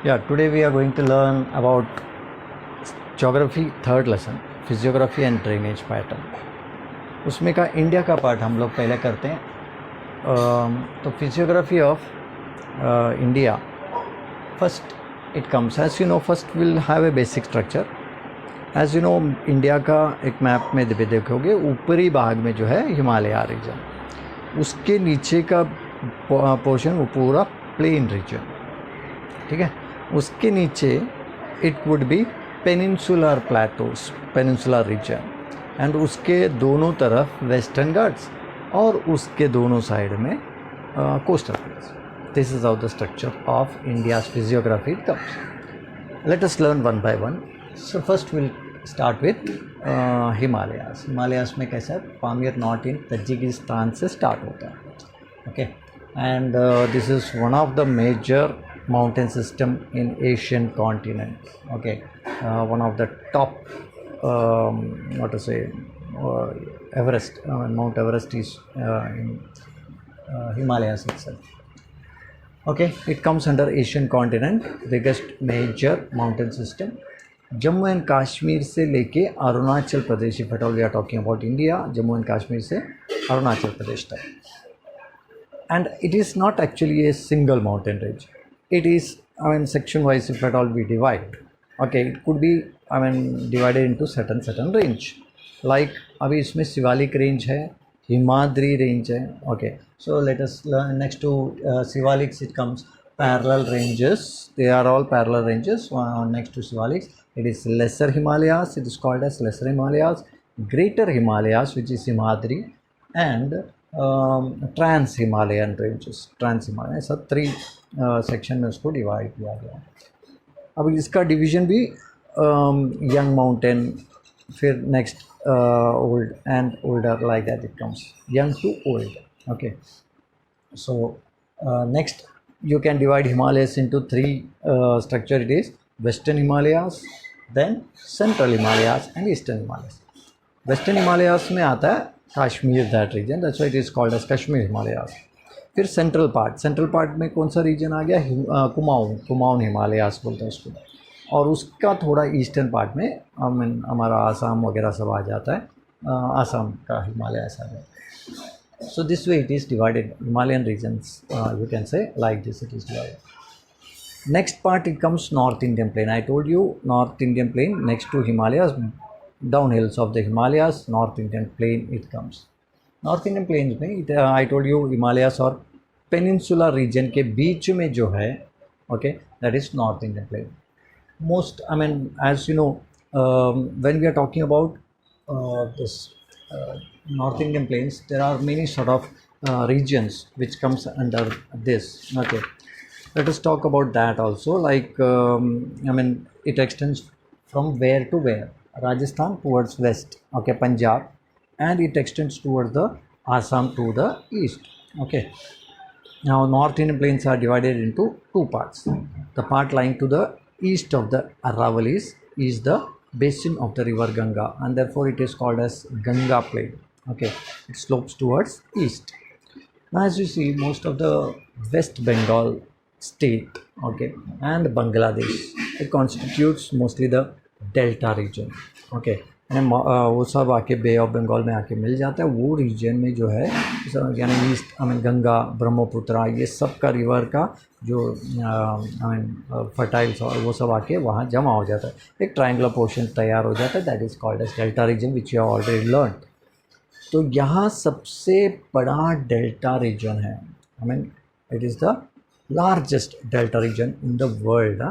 Yeah, today we are going to learn about geography third lesson, physiography and drainage pattern. उसमें का India का part हम लोग पहले करते हैं. तो physiography of India. First it comes, as you know, first we'll have a basic structure. As you know, India का एक मैप में देखोगे ऊपरी भाग में जो है हिमालय रीजन, उसके नीचे का पोर्शन वो पूरा प्लेन रीजन, ठीक है. उसके नीचे it would be peninsular plateaus, peninsular reason, and उसके दोनों तरफ वेस्टर्न घाट्स और उसके दोनों साइड में coastal plains. This is how the structure of India's physiography comes. Let us learn one by one. So first will start with Himalayas. Himalayas में कैसा है, पामीर नॉट इन तजिकिस्तान से स्टार्ट होता है. Okay, and this is one of the major mountain system in Asian continent. Okay, one of the top what to say, Everest, Mount Everest is in Himalayas itself. Okay, it comes under Asian continent, biggest major mountain system. Jammu and Kashmir से लेके Arunachal Pradesh, if at all we are talking about India, Jammu and Kashmir से अरुणाचल प्रदेश तक. And it is not actually a single mountain range. It is, section wise, if at all we divide. Okay, it could be, divided into certain range. Like अभी इसमें Shivalik range है, Himadri range है. Okay, so let us learn next to Shivaliks. It comes parallel ranges. They are all parallel ranges. Next to Shivaliks, it is Lesser Himalayas. It is called as Lesser Himalayas, Greater Himalayas, which is Himadri, and trans Himalayan ranges. Trans Himalaya, सब 3 section में उसको divide किया गया. अब इसका division भी young mountain, फिर next old and older, like that it comes, young to old. Okay, so next you can divide Himalayas into 3 structure. It is Western Himalayas, then Central Himalayas and Eastern Himalayas. Western Himalayas में आता है Kashmir, that region, that's why it is called as Kashmir Himalayas. फिर central part में कौन सा reason आ गया, कुमाऊन हिमालयास बोलते हैं उसको. और उसका थोड़ा ईस्टर्न पार्ट में हमारा आसाम वगैरह सब आ जाता है, आसाम का हिमालयास आ जाता है. So this way it is divided, Himalayan regions, you can say like this it is divided. Next part it comes north Indian plain. I told you north Indian plain next to Himalayas, downhills of the Himalayas, North Indian plain it comes. North Indian plains में I told you Himalayas और peninsular region के बीच में जो है, okay, that is North Indian plain. Most, as you know, when we are talking about this North Indian plains, there are many sort of regions which comes under this. Okay, let us talk about that also. Like it extends from where to where. Rajasthan towards west, okay, Punjab, and it extends towards the Assam to the east. Okay, now North Indian plains are divided into 2 parts. The part lying to the east of the Aravallis is the basin of the river Ganga, and therefore it is called as Ganga plain. Okay, it slopes towards east. Now as you see, most of the West Bengal state, okay, and Bangladesh, it constitutes mostly the delta region. Okay, वो सब आके बे of Bengal में आके मिल जाता है. वो region में जो है, यानी ईस्ट, गंगा, ब्रह्मपुत्रा, ये सब का रिवर का जो फर्टाइल्स और वो सब आके वहाँ जमा हो जाता है, एक ट्रायंगुलर पोर्शन तैयार हो जाता है. That is called as delta region, which you have already learn. तो यहाँ सबसे बड़ा डेल्टा रीजन है. It is the largest delta region in the world.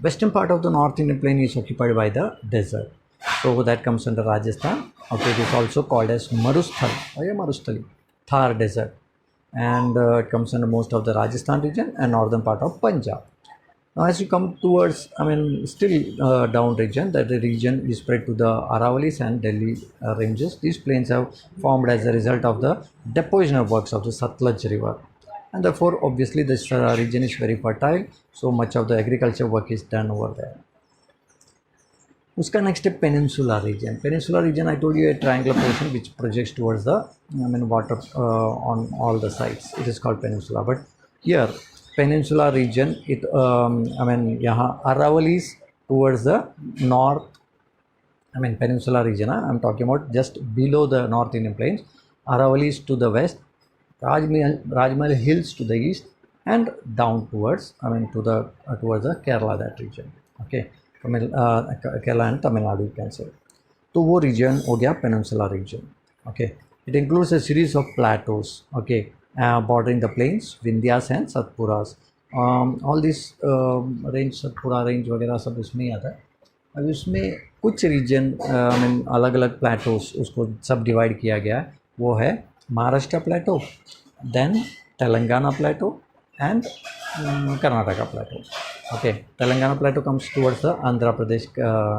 Western part of the North Indian plain is occupied by the desert, so that comes under Rajasthan. Okay, it is also called as Marusthal or Marusthali, Thar desert, and it comes under most of the Rajasthan region and northern part of Punjab. Now as you come towards, still down region, that the region is spread to the Aravallis and Delhi ranges. These plains have formed as a result of the depositional works of the Satluj river, and therefore obviously this region is very fertile, so much of the agriculture work is done over there. उसका next है peninsula region. Peninsula region, I told you, a triangular portion which projects towards the water on all the sides. It is called peninsula. But here peninsular region, यहाँ Aravalli is towards the north. Peninsular region, I'm talking about just below the North Indian plains. Aravalli is to the west, Rajmahal Hills to the east, and down towards, towards the Kerala, that region. Okay, Kerala and Tamil Nadu, you can say. तो वो region हो गया peninsular region. Okay, it includes a series of plateaus. Okay, bordering the plains, Vindhyas and Satpuras. All this range, Satpura range वगैरह सब उसमें ही आता है. अब इसमें कुछ रीजन अलग अलग प्लेटोस उसको सब डिवाइड किया गया है. वो है Maharashtra plateau, then Telangana plateau and Karnataka plateau. Okay, Telangana plateau comes towards the Andhra Pradesh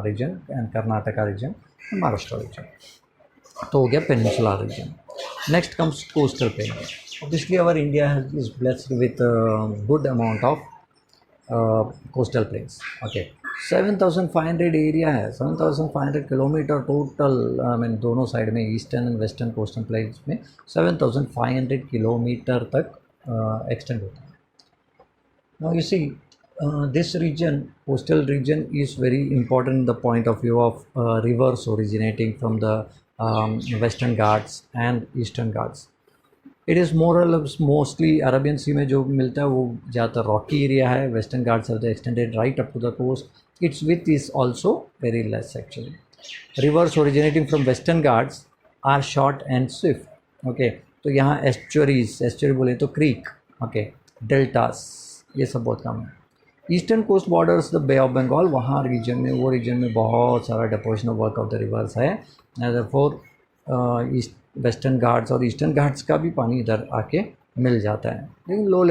region and Karnataka region, Maharashtra region. तो हो गया peninsular region. Next comes coastal plain. Obviously our India is blessed with good amount of coastal plains. Okay, 7,500 area है, 7,500 kilometre total. दोनों side में eastern and western coastal plains में 7,500 kilometre तक extend होता है. Now you see this region, coastal region, is very important in the point of view of rivers originating from the Western Ghats and Eastern Ghats. It is mostly Arabian Sea में जो मिलता है वो ज़्यादातर रॉकी एरिया है. Western Ghats are the extended right up to the coast. Its width is also very less actually. Rivers originating from western Ghats are short and swift. Okay, तो यहाँ estuaries बोले तो creek, okay, deltas, ये सब बहुत कम है. Eastern coast borders the Bay of Bengal. वहाँ reason में, वो रीजन में बहुत सारा depositional work of the rivers है. Therefore वेस्टर्न घाट्स और ईस्टर्न घाट्स का भी पानी इधर आके मिल जाता है. लेकिन लो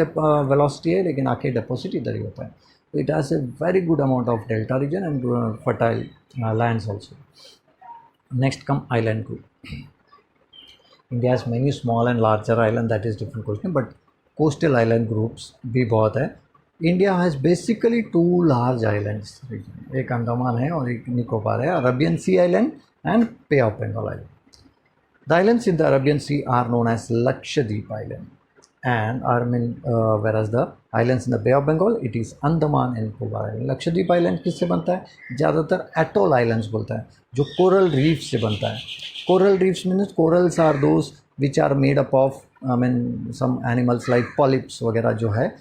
वेलोसिटी है, लेकिन आके डिपॉजिट इधर ही होता है. It has a very good amount of delta region and fertile lands also. Next come island group. India has many small and larger island, that is different question, but coastal island groups भी बहुत है. India has basically two large islands region. एक अंडमान है और एक निकोबार है. Arabian Sea Island and Bay of Bengal Island. The islands in the Arabian Sea are known as Lakshadweep Island. And whereas the islands in the Bay of Bengal, it is Andaman and Nicobar Island. Lakshadweep island किससे बनता है? ज़्यादातर atoll islands बोलता है, जो coral reef से बनता है. Coral reefs means corals are those which are made up of some animals like polyps वगैरह जो है,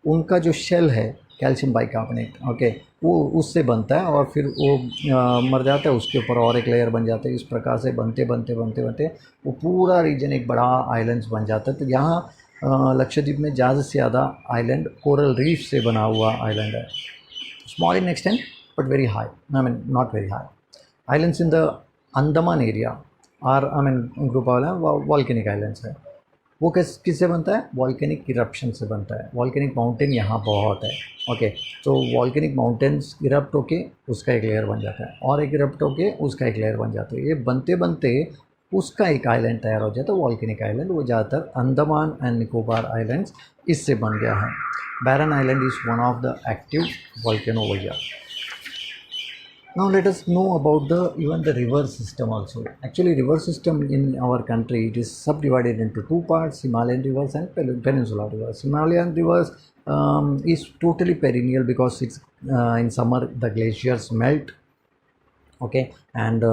उनका जो शेल है कैल्शियम बाइकार्बोनेट, ओके, वो उससे बनता है और फिर वो मर जाता है, उसके ऊपर और एक लेयर बन जाता है. इस प्रकार से बनते बनते बनते बनते वो पूरा रीजन एक बड़ा आइलैंड्स बन जाता है. तो यहाँ लक्षद्वीप में ज़्यादा से ज़्यादा आइलैंड कोरल रीफ से बना हुआ आइलैंड है. Small in extent but very high, not very high. Islands in the Andaman area are group वाला वॉल्केनिक आइलैंड्स है. वो किससे बनता है? वॉल्केनिक इरप्शन से बनता है. वॉल्केनिक माउंटेन यहाँ बहुत है. ओके, तो वॉल्केनिक माउंटेन्स इरप्ट होके उसका एक लेयर बन जाता है और एक इरप्ट होके उसका एक लेयर बन जाता है. ये बनते बनते उसका एक आइलैंड तैयार हो जाता है, वॉल्केनिक आइलैंड. वो ज़्यादातर अंडमान एंड निकोबार आइलैंड्स इससे बन गया है. Barren Island is one of the active volcano over here. Now let us know about even the river system also. Actually, river system in our country, it is subdivided into two parts: Himalayan rivers and peninsular rivers. Himalayan rivers is totally perennial because it's in summer the glaciers melt, okay, and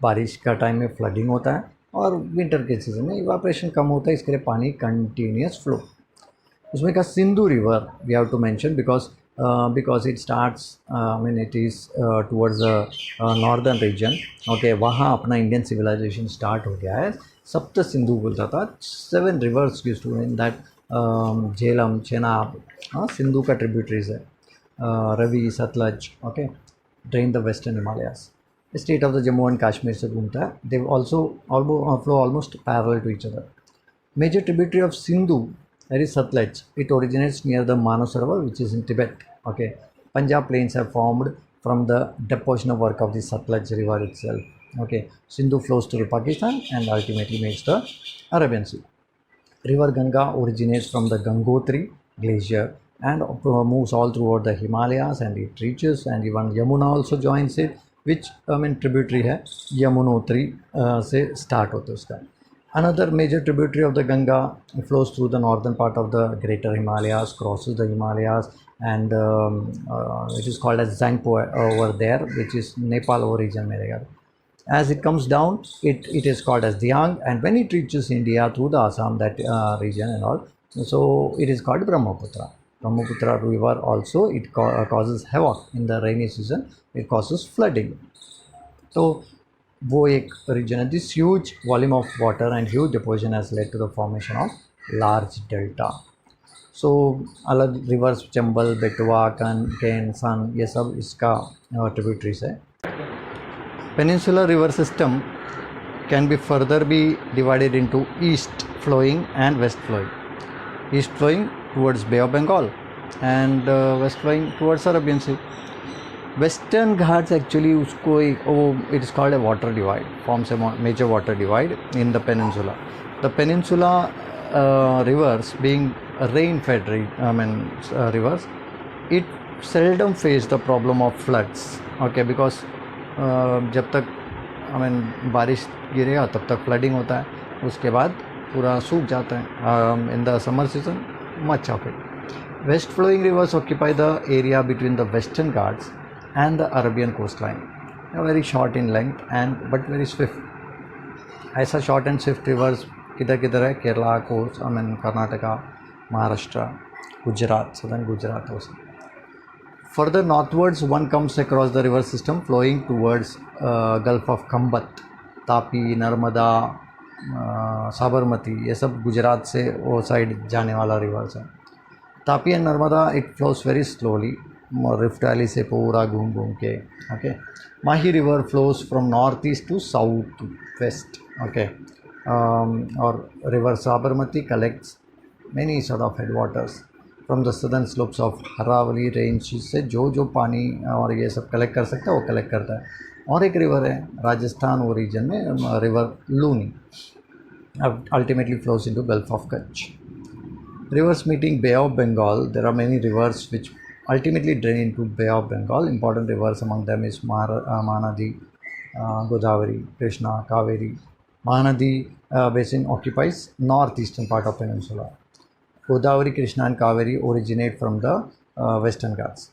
बारिश का time में flooding होता है और winter के season में evaporation कम होता है, इसके लिए पानी कंटिन्यूस फ्लो. उसमें का Sindhu river we have to mention because it starts it is towards the northern region. okay, वहाँ अपना इंडियन सिविलाइजेशन स्टार्ट हो गया है. सप्त सिंधु बोलता था. 7 rivers used to in that Jhelum, Chenab, Sindhu का ट्रिब्यूटरीज है. Ravi, Satluj, okay, drain the western Himalayas. State of the Jammu and Kashmir से घूमता है. They also flow almost parallel to each other. Major tributary of Sindhu, that is Satluj. It originates near the Manasarovar, which is in Tibet. Okay, Punjab plains have formed from the deposition of work of the Satluj river itself. Okay, Sindhu flows through Pakistan and ultimately makes the Arabian Sea. River Ganga originates from the Gangotri glacier and moves all throughout the Himalayas, and it reaches, and even Yamuna also joins it, which tributary है, यमुनोत्री से start होता है उसका. Another major tributary of the Ganga flows through the northern part of the Greater Himalayas, crosses the Himalayas, and it is called as Zangpo over there, which is Nepal region. As it comes down, it is called as Diang, and when it reaches India through the Assam, that region and all, so it is called Brahmaputra. Brahmaputra river also, it causes havoc in the rainy season. It causes flooding. So वो एक region है. This huge volume of water and huge deposition has led to the formation of large delta. So अलग rivers Chambal, बेटवा, केन, सन, ये सब इसका tributaries है. Peninsular river system can be further be divided into east flowing and west flowing. East flowing towards Bay of Bengal and west flowing towards Arabian Sea. Western Ghats actually it is called a water divide, forms a major water divide in the peninsula. The peninsula rivers being rain-fed rivers, it seldom face the problem of floods. Okay, because जब तक बारिश गिरेगा तब तक flooding होता है, उसके बाद पूरा सूख जाता है. In the summer season, much of it. West flowing rivers occupy the area between the Western Ghats and the Arabian coastline. They are very short in length but very swift. ऐसा short and swift rivers किधर है? Kerala coast, Karnataka, Maharashtra, Gujarat, southern Gujarat also. Further northwards, one comes across the river system flowing towards Gulf of Khambat, Tapi, Narmada, Sabarmati. ये सब गुजरात से वो side जाने वाला rivers है. Tapi and Narmada it flows very slowly, rift valley से पूरा घूम के. Okay, Mahi river flows from north east to south west. Okay, और river Sabarmati collects many sort of head waters from the southern slopes of Aravalli range से जो पानी और ये सब कलेक्ट कर सकता है वो कलेक्ट करता है. और एक रिवर है राजस्थान वो रीजन में, river Luni, ultimately flows into gulf of Kutch. Rivers meeting Bay of Bengal, there are many rivers which ultimately drain into Bay of Bengal. Important rivers among them is Mahanadi, Godavari, Krishna, Kaveri. Mahanadi basin occupies northeastern part of peninsula. Godavari, Krishna and Kaveri originate from the Western Ghats.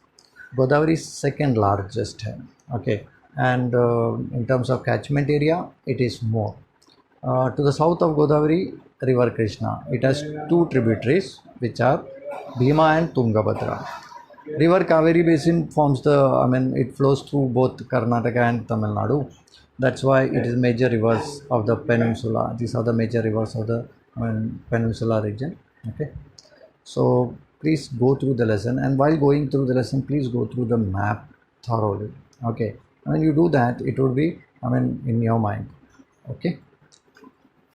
Godavari is second largest. Okay, and in terms of catchment area, it is more. To the south of Godavari, river Krishna, it has two tributaries which are Bhima and Tungabhadra. River Kaveri basin forms it flows through both Karnataka and Tamil Nadu. That's why it is major rivers of the peninsula. These are the major rivers of the peninsula region. Okay, so please go through the lesson, and while going through the lesson, please go through the map thoroughly. Okay, when you do that, it would be in your mind. Okay.